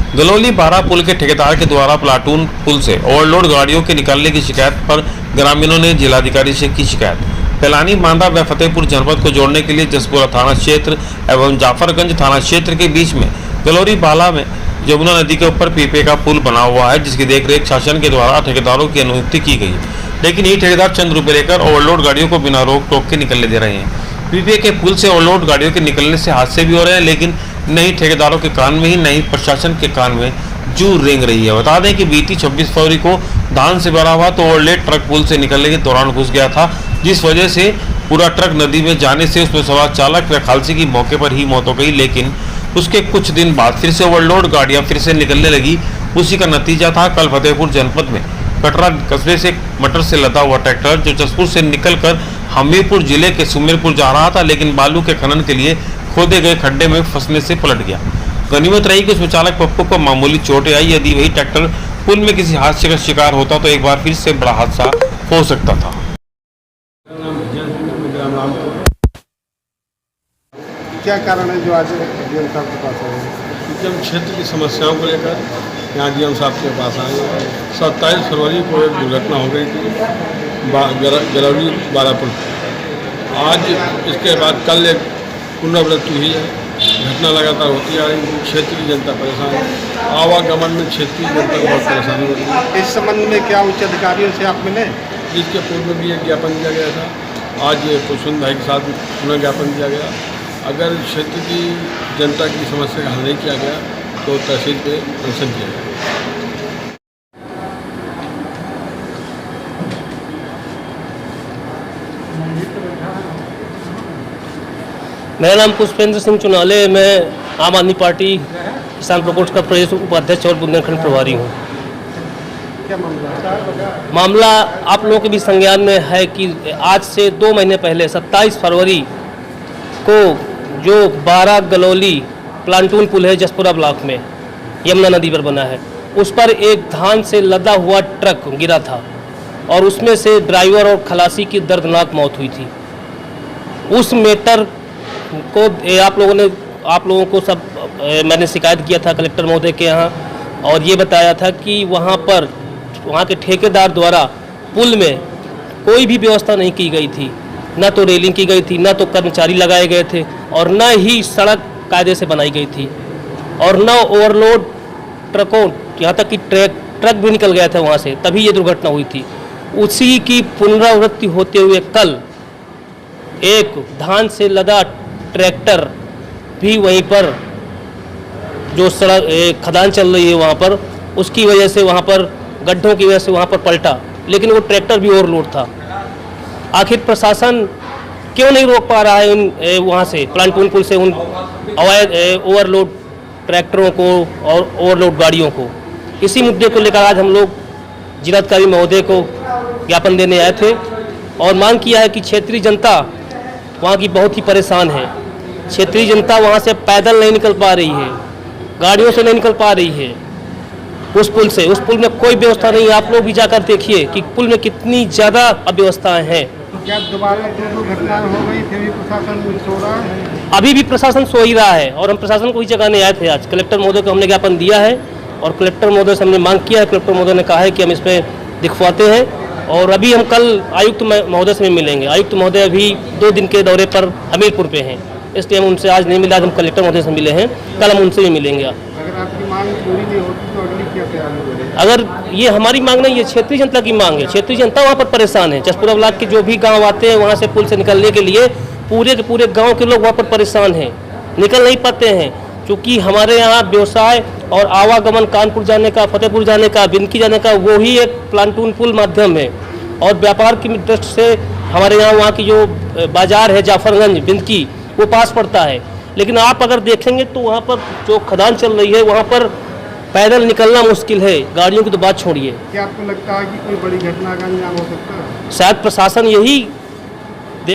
गलौली बारा पुल के ठेकेदार के द्वारा प्लाटून पुल से ओवरलोड गाड़ियों के निकलने की शिकायत पर ग्रामीणों ने जिलाधिकारी से की शिकायत। पैलानी बांदा व फतेहपुर जनपद को जोड़ने के लिए जसपुरा थाना क्षेत्र एवं जाफरगंज थाना क्षेत्र के बीच में गलौली बाला में यमुना नदी के ऊपर पीपे का पुल बना हुआ है, जिसकी देखरेख शासन के द्वारा ठेकेदारों की अनुमति की गई, लेकिन ये ठेकेदार चंद रुपये लेकर ओवरलोड गाड़ियों को बिना रोक टोक के निकलने दे रहे हैं। पीपे के पुल से ओवरलोड गाड़ियों के निकलने से हादसे भी हो रहे हैं, लेकिन नहीं ठेकेदारों के कान में ही नहीं प्रशासन के कान में जू रेंग रही है। बता दें कि बीती 26 फरवरी को धान से भरा हुआ तो ओवरलोड ट्रक पुल से निकलने के दौरान घुस गया था, जिस वजह से पूरा ट्रक नदी में जाने से उसमें सवार चालक व खालसी की मौके पर ही मौत हो गई। लेकिन उसके कुछ दिन बाद फिर से ओवरलोड गाड़ियां फिर से निकलने लगी। उसी का नतीजा था कल फतेहपुर जनपद में कटरा कस्बे से मटर से लदा हुआ ट्रैक्टर जो जसपुर से निकलकर हमीरपुर जिले के सुमेरपुर जा रहा था, लेकिन बालू के खनन के लिए खोदे गए खड्डे में फंसने से पलट गया। गनीमत रही कि उसमें चालक पप्पू को मामूली चोटें आई। यदि वही ट्रैक्टर पुल में किसी हादसे का शिकार होता तो एक बार फिर से बड़ा हादसा हो सकता था। क्या कारण है जो आज डीएम साहब के पास आए? जब क्षेत्र की समस्याओं को लेकर यहाँ डीएम साहब के पास आए। 27 फरवरी को एक दुर्घटना हो गई थी गलौली बारा पुल। आज इसके बाद कल एक पुनरावृत्ति हुई है। घटना लगातार होती आ रही। क्षेत्र की जनता परेशान है। आवागमन में क्षेत्रीय जनता को बहुत परेशानी होती है। इस संबंध में क्या उच्च अधिकारियों से आप मिले? जिसके पूर्व में भी एक ज्ञापन दिया गया था। आज पुष्पन भाई के साथ पुनः ज्ञापन दिया गया। अगर क्षेत्र की जनता की समस्या का हल नहीं किया गया तो तहसील पे अनशन किया जाएगा। मेरा नाम पुष्पेंद्र सिंह चुनाले, मैं आम आदमी पार्टी किसान प्रकोष्ठ का प्रदेश उपाध्यक्ष और बुंदेलखंड प्रभारी हूँ। क्या मामला आप लोगों के भी संज्ञान में है कि आज से 2 महीने पहले 27 फरवरी को जो 12 गलौली प्लाटून पुल है जसपुरा ब्लॉक में यमुना नदी पर बना है, उस पर एक धान से लदा हुआ ट्रक गिरा था और उसमें से ड्राइवर और खलासी की दर्दनाक मौत हुई थी। उस मैटर को आप लोगों को सब मैंने शिकायत किया था कलेक्टर महोदय के यहाँ, और ये बताया था कि वहाँ के ठेकेदार द्वारा पुल में कोई भी व्यवस्था नहीं की गई थी, ना तो रेलिंग की गई थी, ना तो कर्मचारी लगाए गए थे, और न ही सड़क कायदे से बनाई गई थी, और न ओवरलोड ट्रकों, यहाँ तक कि ट्रक भी निकल गया था वहाँ से, तभी ये दुर्घटना हुई थी। उसी की पुनरावृत्ति होते हुए कल एक धान से लदा ट्रैक्टर भी वहीं पर जो सड़क खदान चल रही है वहाँ पर, उसकी वजह से वहाँ पर गड्ढों की वजह से वहाँ पर पलटा, लेकिन वो ट्रैक्टर भी ओवरलोड था। आखिर प्रशासन क्यों नहीं रोक पा रहा है उन वहाँ से प्लाटून पुल से उन अवैध ओवरलोड ट्रैक्टरों को और ओवरलोड गाड़ियों को? इसी मुद्दे को लेकर आज हम लोग जिलाधिकारी महोदय को ज्ञापन देने आए थे और मांग किया है कि क्षेत्रीय जनता वहाँ की बहुत ही परेशान है। क्षेत्रीय जनता वहाँ से पैदल नहीं निकल पा रही है, गाड़ियों से नहीं निकल पा रही है। उस पुल में कोई व्यवस्था नहीं है। आप लोग भी जाकर देखिए कि पुल में कितनी ज़्यादा अव्यवस्थाएं हैं। तो क्या दोबारा दो घटनाएं हो गई फिर भी प्रशासन सो रहा है? अभी भी प्रशासन सो ही रहा है और हम प्रशासन को ही जगाने आए थे। आज कलेक्टर महोदय को हमने ज्ञापन दिया है और कलेक्टर महोदय से हमने मांग किया है। कलेक्टर महोदय ने कहा है कि हम इसमें दिखवाते हैं, और अभी हम कल आयुक्त महोदय से मिलेंगे। आयुक्त महोदय अभी 2 दिन के दौरे पर हमीरपुर पे हैं, इसलिए हम उनसे आज नहीं मिले। आज हम कलेक्टर महोदय से मिले हैं, कल हम उनसे भी मिलेंगे। अगर आपकी मांग पूरी नहीं होती तो अगली क्या तैयारी होगी? अगर ये हमारी मांग नहीं है, क्षेत्रीय जनता की मांग है। क्षेत्रीय जनता वहाँ पर परेशान है। जसपुरा ब्लॉक के जो भी गांव आते हैं वहाँ से पुल से निकलने के लिए पूरे के पूरे गांव के लोग वहाँ पर परेशान हैं, निकल नहीं पाते हैं। क्योंकि हमारे यहाँ व्यवसाय और आवागमन कानपुर जाने का, फतेहपुर जाने का, बिनकी जाने का वो ही एक प्लाटून पुल माध्यम है, और व्यापार की दृष्टि से हमारे वहाँ की जो बाजार है जाफरगंज बिनकी वो पास पड़ता है। लेकिन आप अगर देखेंगे तो वहाँ पर जो खदान चल रही है वहाँ पर पैदल निकलना मुश्किल है, गाड़ियों की तो बात छोड़िए। क्या आपको लगता है कि कोई बड़ी घटना का अंजाम हो सकता है? शायद प्रशासन यही